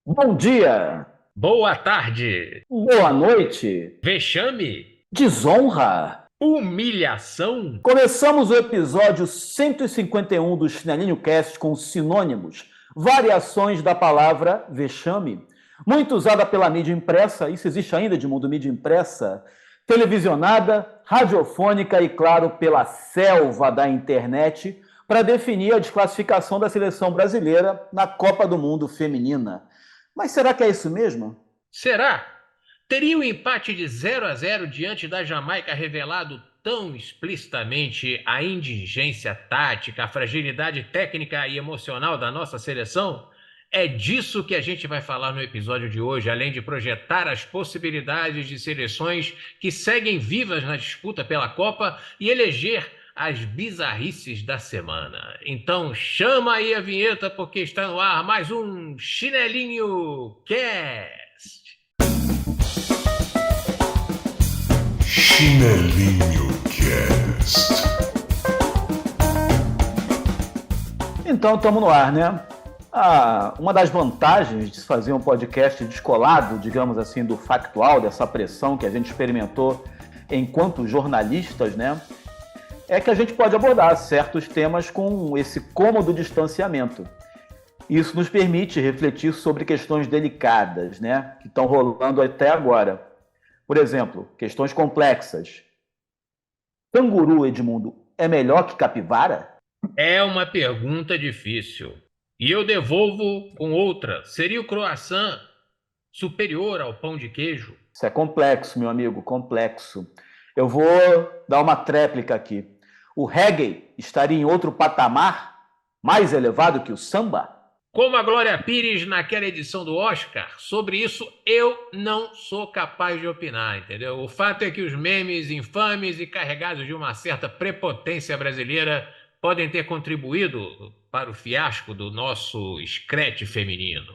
Bom dia, Boa tarde. boa noite, Vexame? desonra. Humilhação? Começamos o episódio 151 do Chinelinho Cast com sinônimos, variações da palavra vexame, muito usada pela mídia impressa, isso existe ainda de mundo mídia impressa, televisionada, radiofônica e, claro, pela selva da internet, para definir a desclassificação da seleção brasileira na Copa do Mundo Feminina. Mas será que é isso mesmo? Será? Teria o empate de 0-0 diante da Jamaica revelado tão explicitamente a indigência tática, a fragilidade técnica e emocional da nossa seleção? É disso que a gente vai falar no episódio de hoje, além de projetar as possibilidades de seleções que seguem vivas na disputa pela Copa e eleger as bizarrices da semana. Então chama aí a vinheta porque está no ar mais um Chinelinho Cast. Chinelinho Cast. Então, estamos no ar, né? Uma das vantagens de se fazer um podcast descolado, digamos assim, do factual, dessa pressão que a gente experimentou enquanto jornalistas, né? É que a gente pode abordar certos temas com esse cômodo distanciamento. Isso nos permite refletir sobre questões delicadas, né? Que estão rolando até agora. Por exemplo, questões complexas. Canguru, Edmundo, é melhor que capivara? É uma pergunta difícil. E eu devolvo com outra. Seria o croissant superior ao pão de queijo? Isso é complexo, meu amigo, complexo. Eu vou dar uma tréplica aqui. O reggae estaria em outro patamar, mais elevado que o samba? Como a Glória Pires naquela edição do Oscar, sobre isso eu não sou capaz de opinar, entendeu? O fato é que os memes infames e carregados de uma certa prepotência brasileira podem ter contribuído para o fiasco do nosso escrete feminino.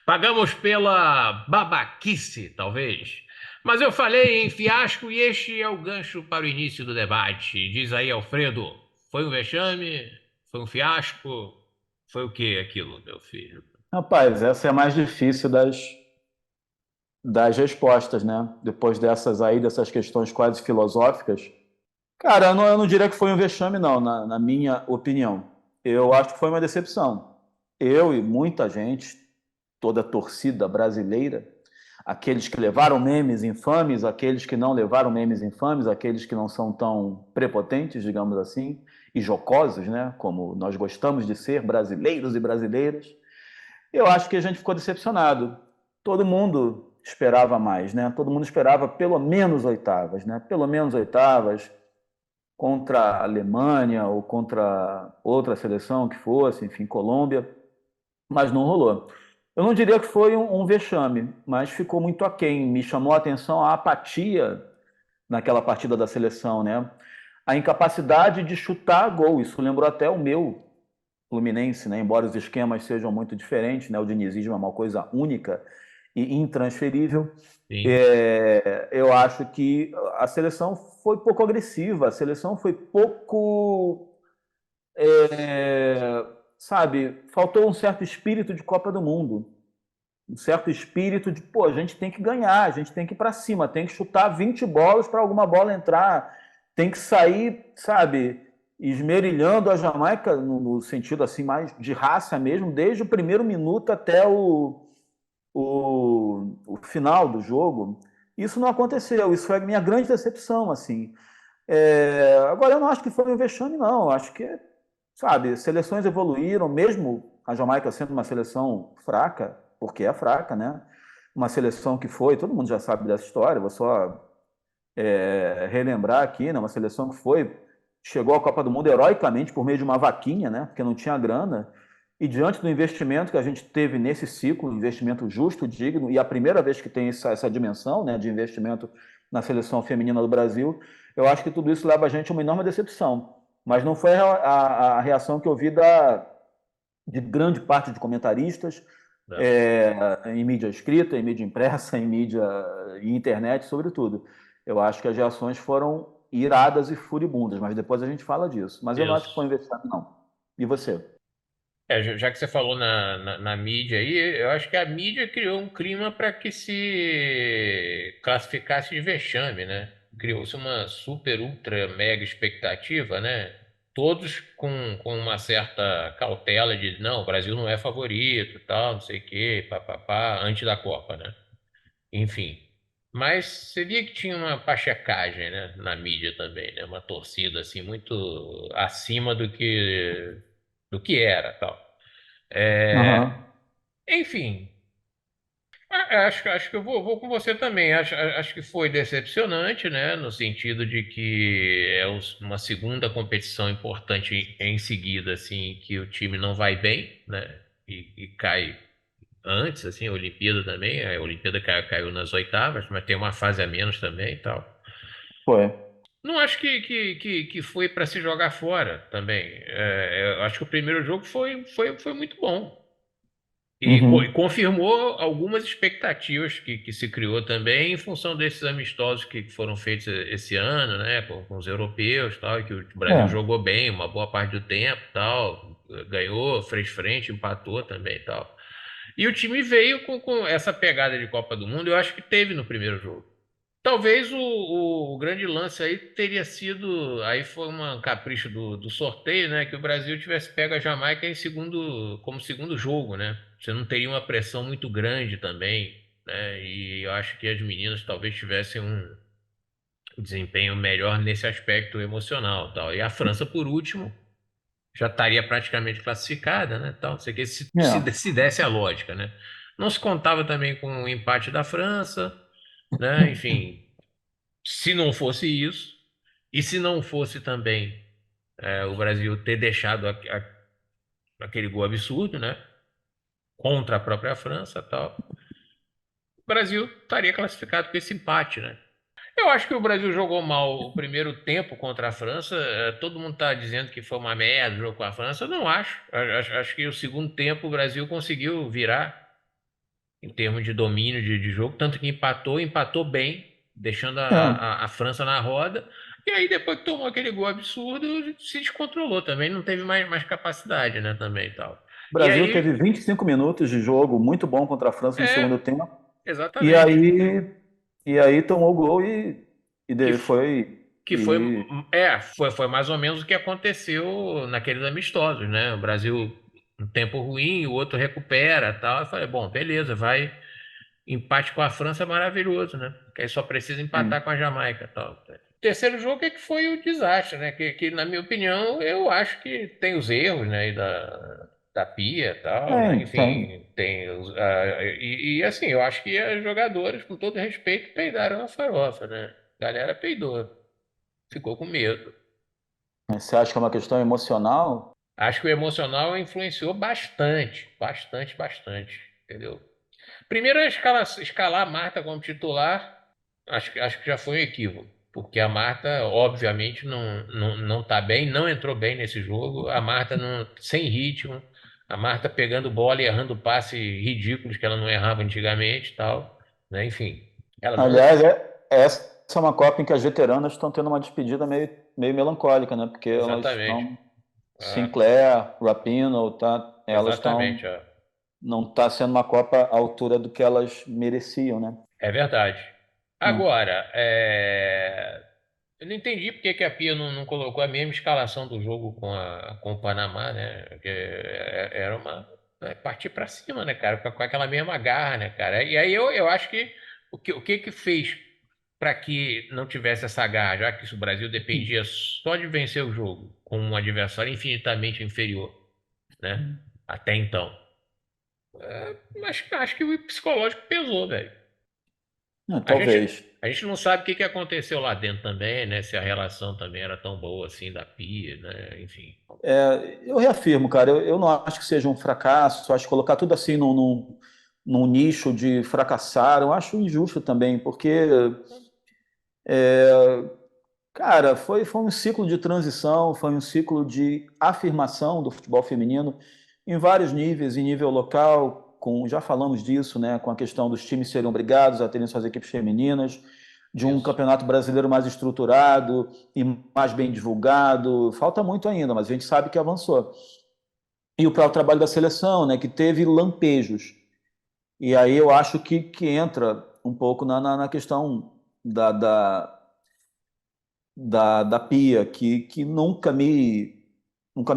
Pagamos pela babaquice, talvez. Mas eu falei em fiasco e este é o gancho para o início do debate. Diz aí, Alfredo, foi um vexame? Foi um fiasco? Foi o que aquilo, meu filho? Rapaz, essa é a mais difícil das respostas, né? Depois dessas aí, dessas questões quase filosóficas. Cara, eu não diria que foi um vexame, não, na minha opinião. Eu acho que foi uma decepção. Eu e muita gente, toda a torcida brasileira, aqueles que levaram memes infames, aqueles que não levaram memes infames, aqueles que não são tão prepotentes, digamos assim, e jocosos, né, como nós gostamos de ser, brasileiros e brasileiras, eu acho que a gente ficou decepcionado. Todo mundo esperava mais, né? Todo mundo esperava pelo menos oitavas, né? Pelo menos oitavas contra a Alemanha ou contra outra seleção que fosse, enfim, Colômbia, mas não rolou. Eu não diria que foi um vexame, mas ficou muito aquém. Me chamou a atenção a apatia naquela partida da seleção, né? A incapacidade de chutar gol. Isso lembrou até o meu Fluminense, né? Embora os esquemas sejam muito diferentes, né? O dinizismo é uma coisa única e intransferível. Sim. Eu acho que a seleção foi pouco agressiva, a seleção foi pouco, sabe, faltou um certo espírito de Copa do Mundo, um certo espírito de, pô, a gente tem que ganhar, a gente tem que ir para cima, tem que chutar 20 bolas para alguma bola entrar, tem que sair, sabe, esmerilhando a Jamaica no sentido assim mais de raça mesmo, desde o primeiro minuto até o final do jogo. Isso não aconteceu, isso foi a minha grande decepção, assim. Agora, eu não acho que foi um vexame, não. Eu acho que, sabe, seleções evoluíram, mesmo a Jamaica sendo uma seleção fraca, porque é fraca, né? Uma seleção que foi, todo mundo já sabe dessa história, vou só relembrar aqui, né? Uma seleção que foi, chegou à Copa do Mundo heroicamente por meio de uma vaquinha, né? Porque não tinha grana. E diante do investimento que a gente teve nesse ciclo, investimento justo, digno, e a primeira vez que tem essa dimensão, né, de investimento na seleção feminina do Brasil, eu acho que tudo isso leva a gente a uma enorme decepção. Mas não foi a reação que eu vi de grande parte de comentaristas, Não. em mídia escrita, em mídia impressa, em mídia e internet, sobretudo. Eu acho que as reações foram iradas e furibundas, mas depois a gente fala disso. Mas eu não acho que foi Isso. investido, não. E você? Já que você falou na mídia aí, eu acho que a mídia criou um clima para que se classificasse de vexame, né? Criou-se uma super, ultra, mega expectativa, né? Todos com uma certa cautela de, não, o Brasil não é favorito, tal, não sei o quê, papapá, antes da Copa, né? Enfim. Mas você via que tinha uma pachecagem, né, na mídia também, né? Uma torcida, assim, muito acima do que era, tal. É, Aham. enfim, acho que eu vou com você também. Acho que foi decepcionante, né? No sentido de que é uma segunda competição importante em seguida, assim, que o time não vai bem, né? E cai antes, assim, a Olimpíada também. A Olimpíada caiu nas oitavas, mas tem uma fase a menos também e tal. Foi. Não acho que foi para se jogar fora também. Eu acho que o primeiro jogo foi muito bom. E Uhum. confirmou algumas expectativas que se criou também em função desses amistosos que foram feitos esse ano, né, com os europeus, tal, e que o Brasil É. jogou bem uma boa parte do tempo, tal, ganhou, fez frente, empatou também, tal. E o time veio com essa pegada de Copa do Mundo, eu acho que teve no primeiro jogo. Talvez o grande lance aí teria sido. Aí foi um capricho do sorteio, né? Que o Brasil tivesse pego a Jamaica como segundo jogo, né? Você não teria uma pressão muito grande também, né? E eu acho que as meninas talvez tivessem um desempenho melhor nesse aspecto emocional, tal. E a França, por último, já estaria praticamente classificada, né? Tal, não sei o que, É. se desse a lógica, né? Não se contava também com o empate da França, né? Enfim, se não fosse isso, e se não fosse também o Brasil ter deixado aquele gol absurdo, né? Contra a própria França, tal, o Brasil estaria classificado com esse empate, né? Eu acho que o Brasil jogou mal o primeiro tempo contra a França. Todo mundo está dizendo que foi uma merda o jogo com a França. Eu não acho. Acho que o segundo tempo o Brasil conseguiu virar em termos de domínio de jogo, tanto que empatou bem, deixando É. a França na roda. E aí, depois que tomou aquele gol absurdo, se descontrolou também, não teve mais capacidade, né? Também e tal. O E Brasil teve aí, 25 minutos de jogo muito bom contra a França no segundo tempo. E exatamente. aí, e aí tomou o gol Que, foi. que foi, E, foi mais ou menos o que aconteceu naqueles amistosos, né? O Brasil, um tempo ruim, o outro recupera tal. Eu falei, bom, beleza, vai. Empate com a França é maravilhoso, né? Que aí só precisa empatar sim. com a Jamaica e tal. O terceiro jogo é que foi o desastre, né? Na minha opinião, eu acho que tem os erros, né? E da Pia e tal, né? Tem. Enfim, assim, eu acho que os jogadores, com todo respeito, peidaram na farofa, né? A galera peidou, ficou com medo. Você acha que é uma questão emocional? Acho que o emocional influenciou bastante, bastante, bastante, entendeu? Primeiro, escalar a Marta como titular, acho que já foi um equívoco, porque a Marta, obviamente, não tá bem, não entrou bem nesse jogo. A Marta não, sem ritmo, a Marta pegando bola e errando passes ridículos que ela não errava antigamente e tal, né? Enfim, ela não. Aliás, essa é uma Copa em que as veteranas estão tendo uma despedida meio melancólica, né? Porque elas Exatamente. estão. Ah, Sinclair, Rapinoe, tá? Elas exatamente. estão. Não está sendo uma Copa à altura do que elas mereciam, né? É verdade. Não. Agora, eu não entendi porque que a Pia não colocou a mesma escalação do jogo com o Panamá, né? Porque era partir para cima, né, cara? Com aquela mesma garra, né, cara? E aí eu acho que o que fez para que não tivesse essa garra, já que o Brasil dependia só de vencer o jogo com um adversário infinitamente inferior, né? Até então. Acho que o psicológico pesou, velho. A gente, Talvez. a gente não sabe o que aconteceu lá dentro também, né? Se a relação também era tão boa assim da Pia, né? Enfim. Eu reafirmo, cara, eu não acho que seja um fracasso, acho que colocar tudo assim num nicho de fracassar, eu acho injusto também, porque, cara, foi um ciclo de transição, foi um ciclo de afirmação do futebol feminino em vários níveis, em nível local, já falamos disso, né, com a questão dos times serem obrigados a terem suas equipes femininas, de um Isso. campeonato brasileiro mais estruturado e mais bem divulgado. Falta muito ainda, mas a gente sabe que avançou. e o próprio trabalho da seleção, né, que teve lampejos. E aí eu acho que entra um pouco na questão da Pia, que nunca me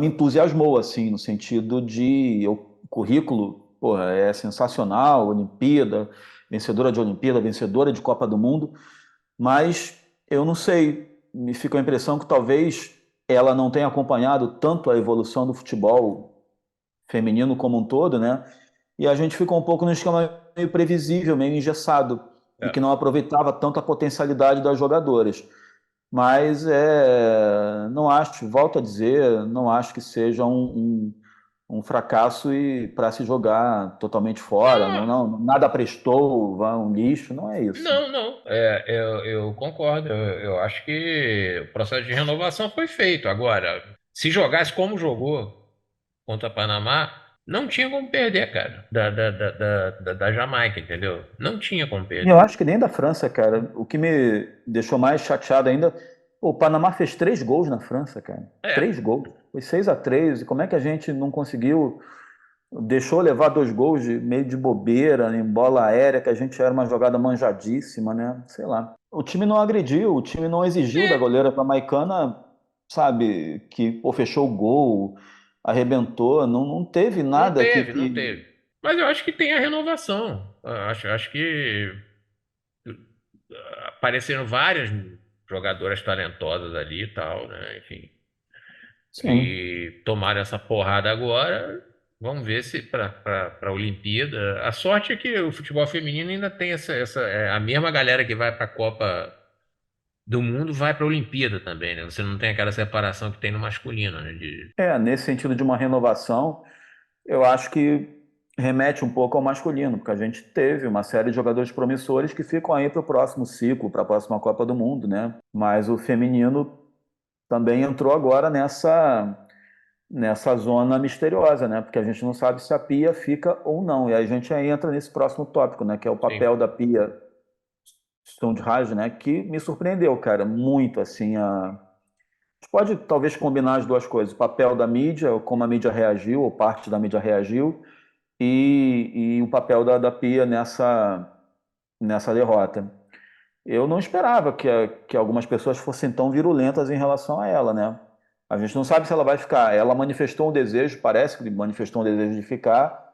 entusiasmou, assim, no sentido de o currículo, porra, é sensacional, Olimpíada, vencedora de Olimpíada, vencedora de Copa do Mundo, mas eu não sei, me fica a impressão que talvez ela não tenha acompanhado tanto a evolução do futebol feminino como um todo, né? E a gente ficou um pouco no esquema meio previsível, meio engessado, e É. que não aproveitava tanto a potencialidade das jogadoras. Mas não acho, volto a dizer, não acho que seja um fracasso e para se jogar totalmente fora. Não, Não, não, nada prestou, vá um lixo, não é isso. não, não. Eu concordo. Eu acho que o processo de renovação foi feito. Agora, se jogasse como jogou contra Panamá, não tinha como perder, cara, da Jamaica, entendeu? Não tinha como E eu perder. acho que nem da França, cara. O que me deixou mais chateado ainda, pô, o Panamá fez 3 gols na França, cara. É, 3 gols. Foi 6-3. E como é que a gente não conseguiu, deixou levar 2 gols meio de bobeira, em bola aérea, que a gente era uma jogada manjadíssima, né? Sei lá. O time não agrediu, o time não exigiu da é, goleira jamaicana, sabe, que pô, fechou o gol, arrebentou. Não, não teve não nada teve, não teve. Mas eu acho que tem a renovação. Eu acho que apareceram várias jogadoras talentosas ali e tal, né? Enfim. Sim. E tomaram essa porrada agora. Vamos ver se para a Olimpíada. A sorte é que o futebol feminino ainda tem a mesma galera que vai para a Copa do Mundo vai para a Olimpíada também, né? Você não tem aquela separação que tem no masculino, né? Nesse sentido de uma renovação, eu acho que remete um pouco ao masculino, porque a gente teve uma série de jogadores promissores que ficam aí para o próximo ciclo, para a próxima Copa do Mundo, né? Mas o feminino também entrou agora nessa zona misteriosa, né? Porque a gente não sabe se a Pia fica ou não. E aí a gente aí entra nesse próximo tópico, né? Que é o Sim. papel da Pia Sundhage, né? Que me surpreendeu, cara, muito, assim, gente pode talvez combinar as duas coisas, o papel da mídia, como a mídia reagiu, ou parte da mídia reagiu, e o papel da Pia nessa derrota. Eu não esperava que algumas pessoas fossem tão virulentas em relação a ela, né? A gente não sabe se ela vai ficar. Ela manifestou um desejo, parece que manifestou um desejo de ficar,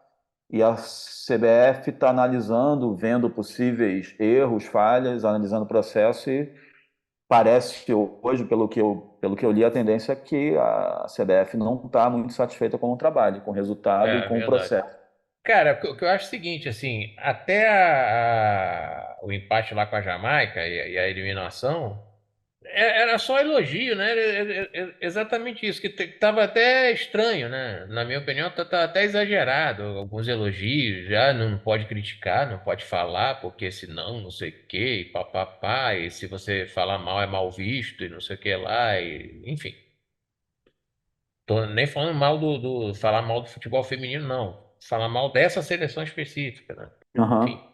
e a CBF está analisando, vendo possíveis erros, falhas, analisando o processo e parece hoje, pelo que eu li, a tendência é que a CBF não está muito satisfeita com o trabalho, com o resultado e É, com o verdade. processo. Cara, o que eu acho é o seguinte, assim, até o empate lá com a Jamaica e a eliminação, era só elogio, né? Exatamente isso, que tava até estranho, né? Na minha opinião, tá até exagerado alguns elogios, já não pode criticar, não pode falar, porque senão não sei o quê, e papapá, e se você falar mal é mal visto, e não sei o que lá, e, enfim. Tô nem falando mal falar mal do futebol feminino, não. Falar mal dessa seleção específica, né? Enfim. Aham.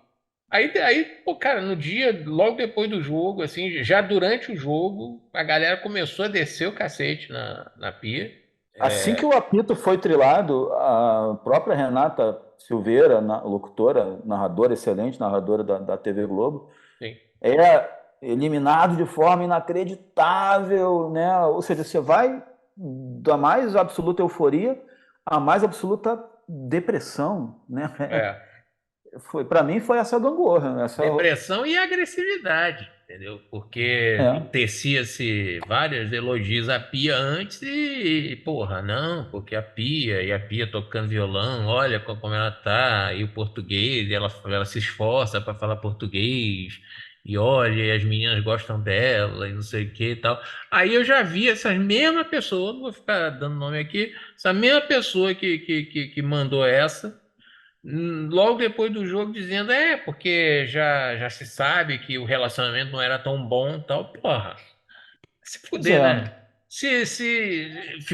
Aí, pô, cara, no dia, logo depois do jogo, assim, já durante o jogo, a galera começou a descer o cacete na pia. Assim que É, o apito foi trilado, a própria Renata Silveira, locutora, narradora, excelente narradora da TV Globo, sim. é eliminado de forma inacreditável, né? Ou seja, você vai da mais absoluta euforia à mais absoluta depressão, né? É. Foi, para mim foi essa gangorra, essa Depressão e agressividade, entendeu? Porque é. tecia-se vários elogios à Pia antes porra, não, porque a Pia tocando violão, olha como ela tá, e o português, ela se esforça para falar português, e olha, e as meninas gostam dela, e não sei o que e tal. Aí eu já vi essas mesmas pessoas, não vou ficar dando nome aqui, essa mesma pessoa que mandou essa. Logo depois do jogo, dizendo, porque já se sabe que o relacionamento não era tão bom e tal. Porra, se Pois fuder, é. né? Se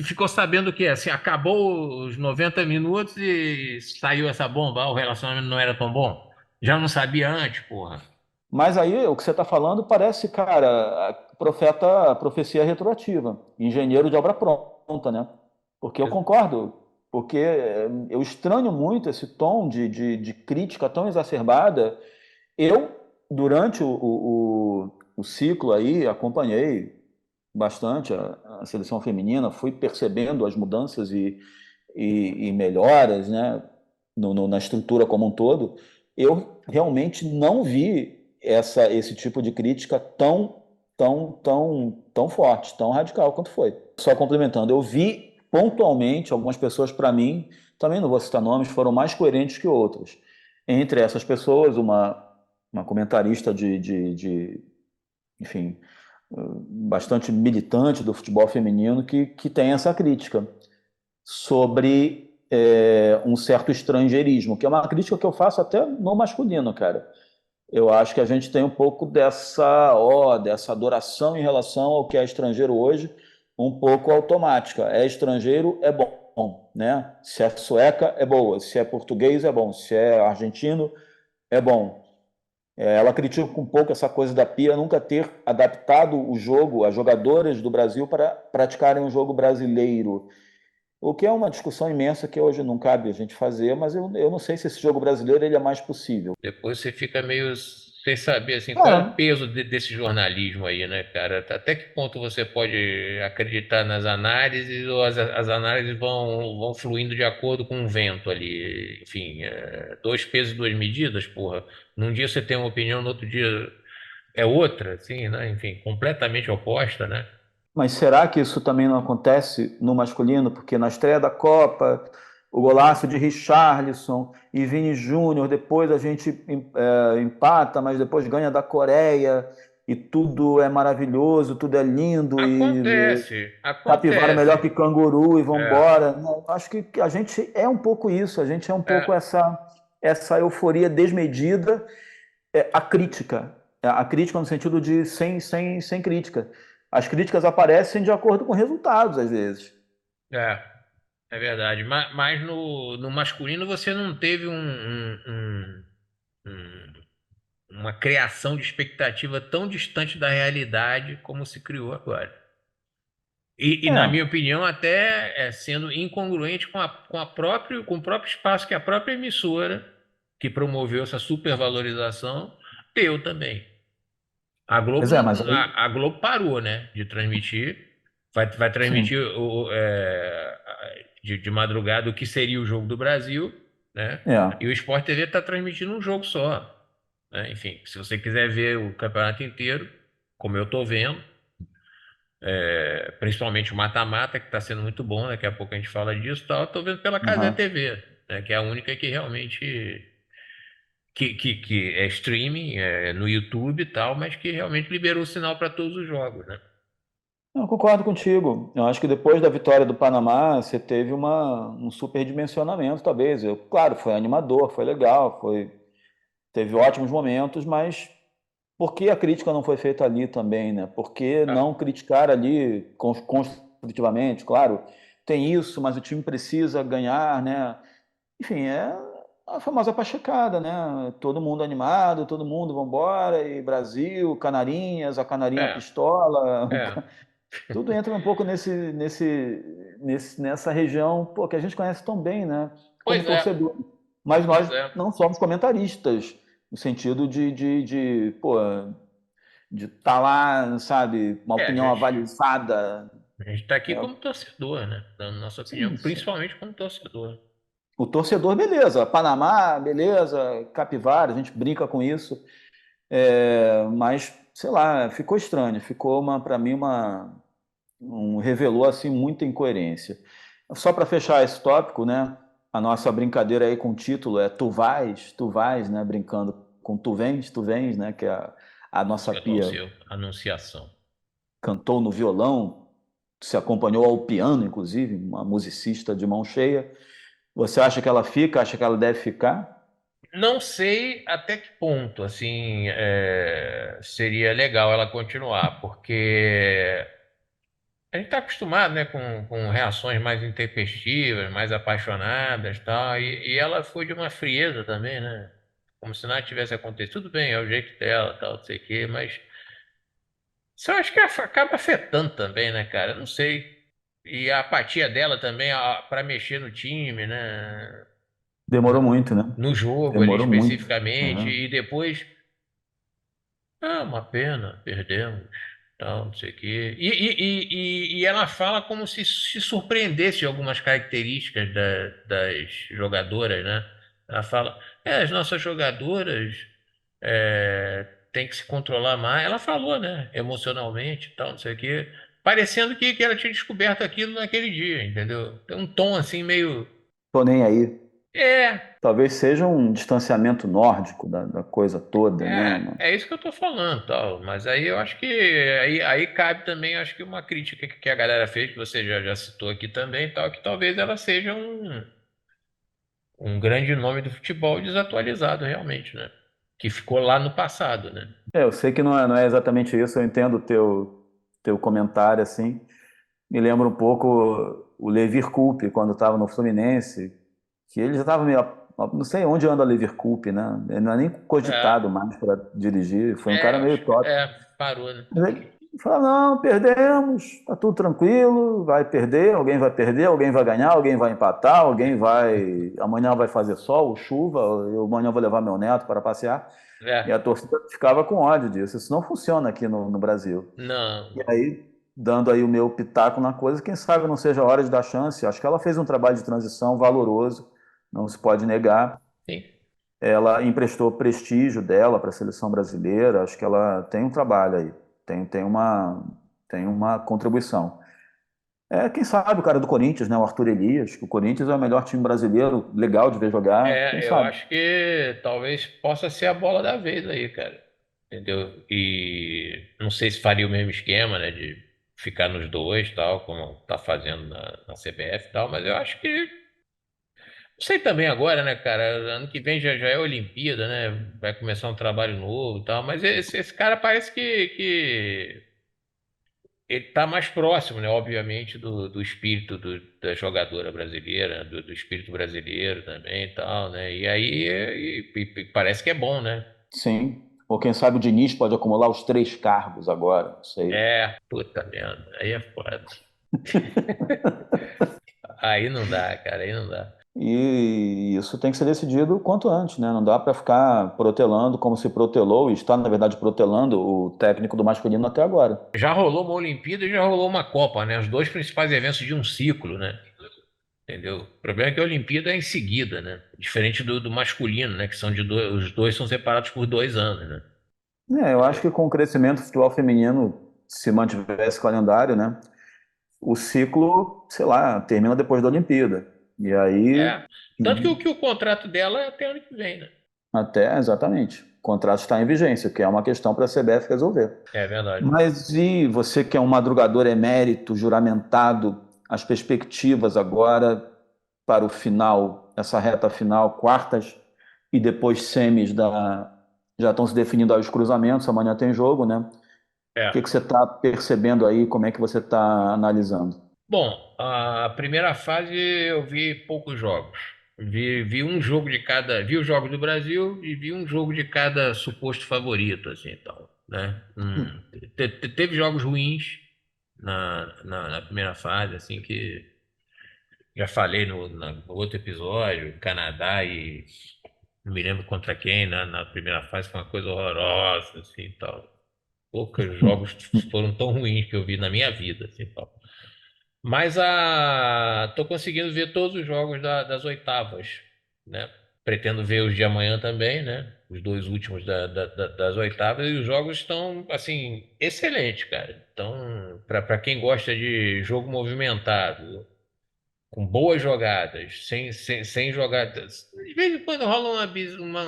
ficou sabendo o quê? Assim, acabou os 90 minutos e saiu essa bomba, o relacionamento não era tão bom. Já não sabia antes, porra. Mas aí o que você está falando parece, cara, a profecia retroativa, engenheiro de obra pronta, né? Porque eu concordo. porque eu estranho muito esse tom de crítica tão exacerbada. Eu, durante o ciclo aí, acompanhei bastante a seleção feminina, fui percebendo as mudanças e melhoras, né, na estrutura como um todo. Eu realmente não vi esse tipo de crítica tão forte, tão radical quanto foi. Só complementando, eu vi pontualmente algumas pessoas, para mim, também não vou citar nomes, foram mais coerentes que outras. Entre essas pessoas, uma comentarista enfim, bastante militante do futebol feminino que tem essa crítica sobre um certo estrangeirismo, que é uma crítica que eu faço até no masculino, cara. Eu acho que a gente tem um pouco dessa adoração em relação ao que é estrangeiro hoje, um pouco automática. É estrangeiro, é bom, né? Se é sueca, é boa. Se é português, é bom. Se é argentino, é bom. Ela critica um pouco essa coisa da Pia nunca ter adaptado o jogo, as jogadoras do Brasil, para praticarem um jogo brasileiro. O que é uma discussão imensa que hoje não cabe a gente fazer, mas eu não sei se esse jogo brasileiro ele é mais possível. Depois você fica meio sem saber assim, qual é o Cara, peso desse jornalismo aí, né, cara? Até que ponto você pode acreditar nas análises ou as análises vão fluindo de acordo com o vento ali? Enfim, dois pesos e duas medidas, porra. Num dia você tem uma opinião, no outro dia é outra, assim, né? Enfim, completamente oposta, né? mas será que isso também não acontece no masculino? Porque na estreia da Copa, o golaço de Richarlison e Vini Júnior, depois a gente empata, mas depois ganha da Coreia e tudo é maravilhoso, tudo é lindo e Acontece, capivara é melhor que acontece. canguru e É, vambora. Não, acho que a gente é um pouco isso, a gente é um pouco é, essa euforia desmedida, a crítica no sentido de sem crítica. As críticas aparecem de acordo com resultados, às vezes. é, é verdade. Mas no masculino você não teve um- uma criação de expectativa tão distante da realidade como se criou agora. E na minha É, opinião, até sendo incongruente com o próprio espaço que a própria emissora, que promoveu essa supervalorização, deu também. A Globo, pois é, mas aí, a Globo parou, né, de transmitir. Vai transmitir sim, de madrugada o que seria o jogo do Brasil, né? E o é, Sport TV está transmitindo um jogo só, né? Enfim, se você quiser ver o campeonato inteiro, como eu estou vendo, principalmente o mata-mata, que está sendo muito bom, daqui a pouco a gente fala disso, tal, estou vendo pela Cazé aham. TV, né? Que é a única que realmente que é streaming, no YouTube e tal, mas que realmente liberou o sinal para todos os jogos, né? Eu concordo contigo. Eu acho que depois da vitória do Panamá, você teve um superdimensionamento, talvez. Claro, foi animador, foi legal, teve ótimos momentos, mas por que a crítica não foi feita ali também, né? Por que Ah, não criticar ali construtivamente? Claro, tem isso, mas o time precisa ganhar, né? Enfim, é a famosa pachecada, né? Todo mundo animado, todo mundo vambora, e Brasil, Canarinhas, a Canarinha é, Pistola, é. tudo entra um pouco nessa região, pô, que a gente conhece tão bem, né? Como Pois é, torcedor. Mas pois nós é. não somos comentaristas, no sentido pô, de estar lá, sabe, uma É, opinião avalizada. a gente tá aqui É, como torcedor, né? Dando nossa opinião, sim, sim. principalmente como torcedor. O torcedor, beleza. Panamá, beleza. Capivara, a gente brinca com isso. Mas, sei lá, ficou estranho. Ficou, para mim, revelou assim muita incoerência. Só para fechar esse tópico, né? A nossa brincadeira aí com o título é Tu vais, né? Brincando com Tu vens, né? Que é a nossa Música do Pia Alceu, Anunciação. cantou no violão, se acompanhou ao piano, inclusive, uma musicista de mão cheia. Você acha que ela fica? Acha que ela deve ficar? Não sei até que ponto, assim, seria legal ela continuar, porque a gente está acostumado, né, com reações mais intempestivas, mais apaixonadas, tal, e ela foi de uma frieza também, né? Como se nada tivesse acontecido. Tudo bem, é o jeito dela, tal, não sei o quê, mas isso eu acho que acaba afetando também, né, cara? Eu não sei. E a apatia dela também para mexer no time, né? Demorou muito, né? No jogo ali Demorou muito. especificamente, Né? e depois, ah, uma pena, perdemos, tal, não sei o quê. E ela fala como se surpreendesse de algumas características das jogadoras, né? Ela fala, as nossas jogadoras têm que se controlar mais. Ela falou, né? Emocionalmente, tal, não sei o quê. Parecendo que ela tinha descoberto aquilo naquele dia, entendeu? Tem um tom assim meio. Tô nem aí. É, Talvez seja um distanciamento nórdico da coisa toda, né? é isso que eu tô falando, tal. Mas aí eu acho que aí cabe também, acho que uma crítica que a galera fez, que você já citou aqui também, tal, que talvez ela seja um grande nome do futebol desatualizado, realmente, né? Que ficou lá no passado, né? Eu sei que não é exatamente isso, eu entendo o teu comentário, assim. Me lembra um pouco o Levir Coupe, quando estava no Fluminense, que ele já estava meio. Não sei onde anda o Levir Coupe, né? Ele não é nem É, cogitado mais para dirigir, foi um cara meio top. parou, né? Mas ele fala: não, perdemos, tá tudo tranquilo, vai perder, alguém vai ganhar, alguém vai empatar, alguém vai. Amanhã vai fazer sol, chuva, eu amanhã vou levar meu neto para passear. E a É, torcida ficava com ódio disso. Isso não funciona aqui no Brasil. não, E aí, dando aí o meu pitaco na coisa, quem sabe não seja a hora de dar chance. Acho que ela fez um trabalho de transição valoroso, não se pode negar. sim. Ela emprestou prestígio dela para a seleção brasileira. Acho que ela tem um trabalho aí, tem uma contribuição. Quem sabe o cara do Corinthians, né, o Arthur Elias, que o Corinthians é o melhor time brasileiro, legal de ver jogar. Quem Eu sabe? acho que talvez possa ser a bola da vez aí, cara. Entendeu? E não sei se faria o mesmo esquema, né? De ficar nos dois, tal, como tá fazendo na CBF e tal, mas eu acho que. Não sei também agora, né, cara? Ano que vem já é Olimpíada, né? Vai começar um trabalho novo e tal, mas esse cara parece que ele tá mais próximo, né? Obviamente, do espírito da jogadora brasileira, do espírito brasileiro também e tal, né? E aí e parece que é bom, né? Sim. Ou quem sabe o Diniz pode acumular os três cargos agora, não sei. Puta merda, aí é foda. Aí não dá, cara, aí não dá. E isso tem que ser decidido o quanto antes, né? Não dá para ficar protelando como se protelou e está, na verdade, protelando o técnico do masculino até agora. Já rolou uma Olimpíada e já rolou uma Copa, né? Os dois principais eventos de um ciclo, né? Entendeu? O problema é que a Olimpíada é em seguida, né? Diferente do masculino, né? Que são de dois, os dois são separados por 2 anos, né? Eu acho que com o crescimento do futebol feminino, se mantiver esse calendário, né? O ciclo, sei lá, termina depois da Olimpíada. E aí, É. Tanto que o contrato dela é até ano que vem, né? até, exatamente, o contrato está em vigência, que é uma questão para a CBF resolver. É verdade. Mas e você que é um madrugador emérito, juramentado, as perspectivas agora para o final, essa reta final, quartas e depois semis já estão se definindo aí os cruzamentos, amanhã tem jogo, né? O que É. que você está percebendo aí, como é que você está analisando? Bom, a primeira fase eu vi poucos jogos. Vi um jogo de cada. Vi os jogos do Brasil e vi um jogo de cada suposto favorito, assim, então, né? Teve jogos ruins na primeira fase, assim, que já falei no outro episódio, Canadá e não me lembro contra quem, na primeira fase foi uma coisa horrorosa, assim, tal. Poucos jogos foram tão ruins que eu vi na minha vida, assim, tal. Mas tô conseguindo ver todos os jogos das oitavas, né? Pretendo ver os de amanhã também, né? Os dois últimos das oitavas e os jogos estão assim excelentes, cara. Então, para quem gosta de jogo movimentado, com boas jogadas, sem jogadas, de vez em quando rola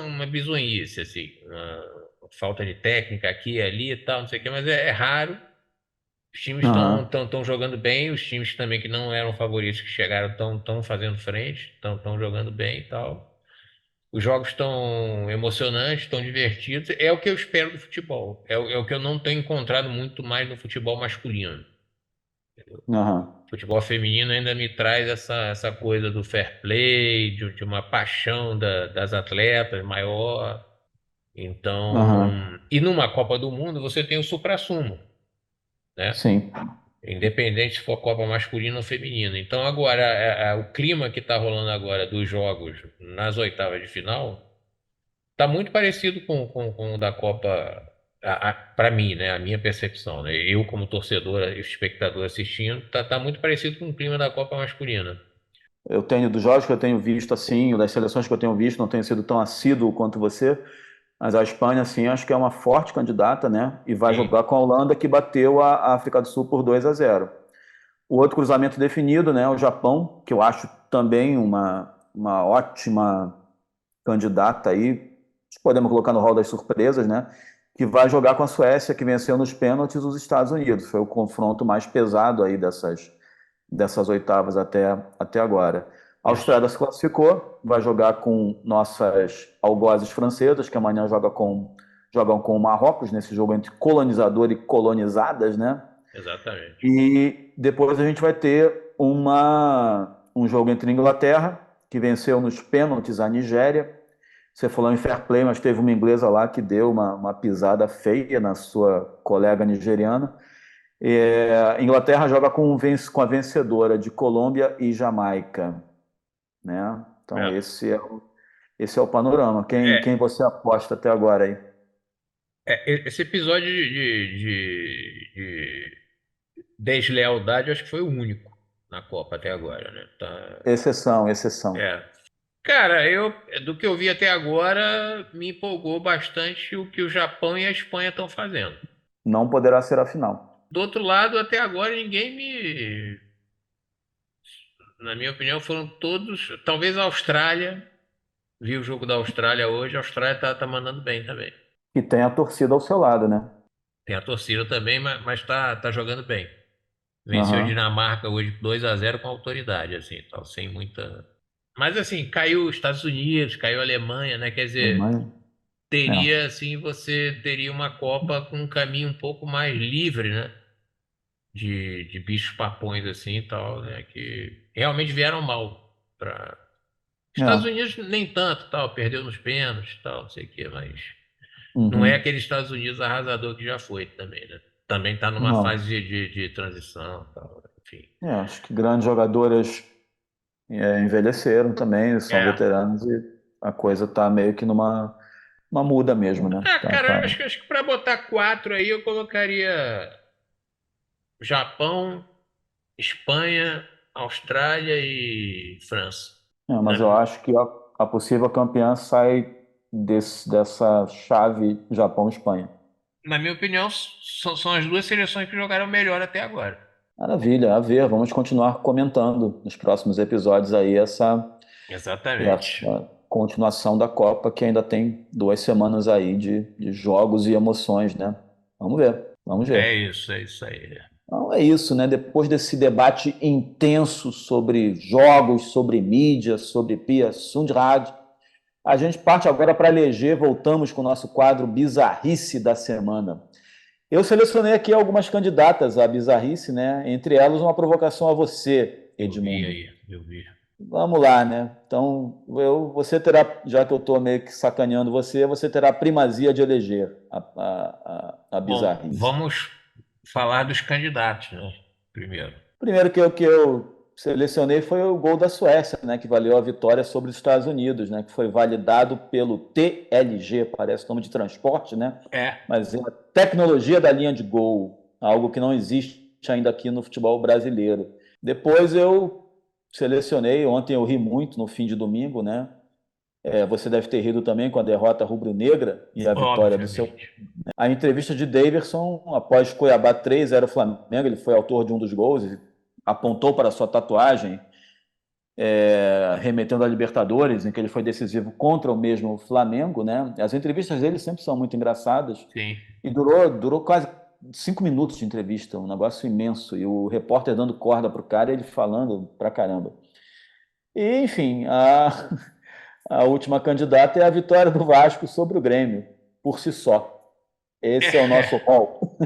uma bizonhice assim, uma falta de técnica aqui e ali e tal, não sei o quê, mas é raro. Os times estão Aham, tão, tão jogando bem, os times também que não eram favoritos que chegaram estão fazendo frente, estão jogando bem e tal. Os jogos estão emocionantes, estão divertidos. É o que eu espero do futebol. É o que eu não tenho encontrado muito mais no futebol masculino. aham, O futebol feminino ainda me traz essa coisa do fair play, de uma paixão das atletas maior. Então, aham, e numa Copa do Mundo você tem o suprassumo, né? sim. independente se for Copa masculina ou feminina. Então, agora, o clima que está rolando agora dos jogos nas oitavas de final está muito parecido com o da Copa, para mim, né? A minha percepção, né? Eu, como torcedor e espectador assistindo, tá muito parecido com o clima da Copa masculina. Eu tenho, dos jogos que eu tenho visto, assim, das seleções que eu tenho visto, não tenho sido tão assíduo quanto você, mas a Espanha, assim, acho que é uma forte candidata, né? E vai Sim, jogar com a Holanda, que bateu a África do Sul por 2-0. O outro cruzamento definido, né? O Japão, que eu acho também uma ótima candidata aí, podemos colocar no rol das surpresas, né? Que vai jogar com a Suécia, que venceu nos pênaltis os Estados Unidos. Foi o confronto mais pesado aí dessas oitavas até agora. A isso. Austrália se classificou, vai jogar com nossas algozes francesas, que amanhã jogam com o Marrocos, nesse jogo entre colonizador e colonizadas, né? Exatamente. E depois a gente vai ter um jogo entre Inglaterra, que venceu nos pênaltis a Nigéria. Você falou em fair play, mas teve uma inglesa lá que deu uma pisada feia na sua colega nigeriana. Inglaterra joga com a vencedora de Colômbia e Jamaica, né? Então É. esse é o panorama. Quem É, você aposta até agora aí? esse episódio de deslealdade, eu acho que foi o único na Copa até agora, né? Exceção, exceção. É. Cara, do que eu vi até agora, me empolgou bastante o que o Japão e a Espanha estão fazendo. Não poderá ser a final. Do outro lado, até agora, na minha opinião, foram todos. Talvez a Austrália, vi o jogo da Austrália hoje, a Austrália tá mandando bem também. E tem a torcida ao seu lado, né? Tem a torcida também, mas tá jogando bem. Venceu a Aham. Dinamarca hoje 2-0 com autoridade, assim, tal, sem muita. Mas assim, caiu os Estados Unidos, caiu a Alemanha, né? Quer dizer, Alemanha. É. teria assim, você teria uma Copa com um caminho um pouco mais livre, né? De bichos papões assim e tal, né? Que realmente vieram mal para Estados É. Unidos nem tanto, tal, perdeu nos pênaltis, tal, não sei o quê, mas não é Uhum. aquele Estados Unidos arrasador que já foi também, né? Também está numa fase Não. de transição, tal, enfim. Acho que grandes jogadoras envelheceram também, são É. veteranos e a coisa tá meio que numa uma muda mesmo, né? Ah, Tá, cara, tá. acho que para botar quatro aí eu colocaria Japão, Espanha, Austrália e França. Mas eu Na, acho que a possível campeã sai dessa chave Japão-Espanha. na minha opinião, são as duas seleções que jogaram melhor até agora. Maravilha, a ver, vamos continuar comentando nos próximos episódios aí Exatamente. essa continuação da Copa, que ainda tem 2 semanas aí de jogos e emoções, né? Vamos ver, vamos ver. É isso aí. Então é isso, né? Depois desse debate intenso sobre jogos, sobre mídia, sobre Pia Sundrad, a gente parte agora para eleger, voltamos com o nosso quadro Bizarrice da Semana. Eu selecionei aqui algumas candidatas à bizarrice, né? Entre elas, uma provocação a você, Eu vi Edmundo. aí, eu vi. Vamos lá, né? Então, você terá, já que eu estou meio que sacaneando você, você terá a primazia de eleger a Bom, bizarrice. vamos falar dos candidatos, né? Primeiro. Primeiro que eu selecionei foi o gol da Suécia, né? Que valeu a vitória sobre os Estados Unidos, né? Que foi validado pelo TLG, parece nome de transporte, né? É, Mas é a tecnologia da linha de gol, algo que não existe ainda aqui no futebol brasileiro. Depois eu selecionei, ontem eu ri muito no fim de domingo, né? Você deve ter rido também com a derrota rubro-negra e a vitória do seu. obviamente. A entrevista de Daverson, após Cuiabá 3-0 Flamengo, ele foi autor de um dos gols e apontou para a sua tatuagem, remetendo a Libertadores, em que ele foi decisivo contra o mesmo Flamengo, né? As entrevistas dele sempre são muito engraçadas Sim. e durou quase 5 minutos de entrevista, um negócio imenso. E o repórter dando corda pro cara, ele falando pra caramba. E, enfim, a última candidata é a vitória do Vasco sobre o Grêmio, por si só. Esse é o nosso rol.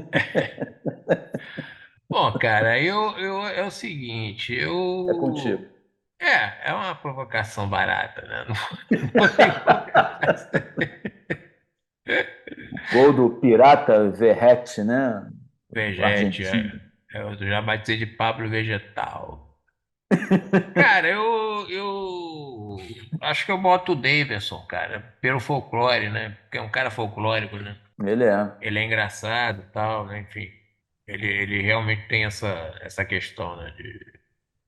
Bom, cara, é o seguinte, É contigo. é uma provocação barata, né? Não tem como. Gol do Pirata Verratti, né? O Vegete, argentino. Eu já batizei de Pablo Vegetal. Cara, eu acho que eu boto o Davidson, cara, pelo folclore, né? Porque é um cara folclórico, né? Ele é. Ele é engraçado e tal, né? Enfim, ele realmente tem essa questão, né?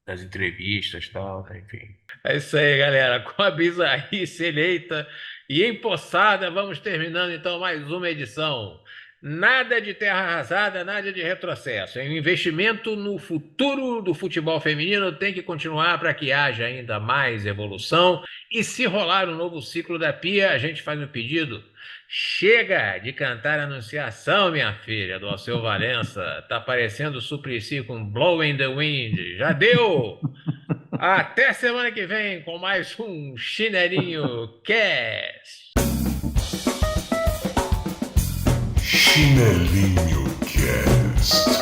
Das entrevistas e tal, né? Enfim. É isso aí, galera. Com a bizarrice eleita e empossada, vamos terminando então mais uma edição. Nada de terra arrasada, nada de retrocesso. O investimento no futuro do futebol feminino tem que continuar para que haja ainda mais evolução. E se rolar um novo ciclo da Pia, a gente faz um pedido. Chega de cantar Anunciação, minha filha, do Alceu Valença. Tá parecendo o Suplicy com Blowing the Wind. Já deu! Até semana que vem com mais um Chinelinho Cast. Chinelinho Cast.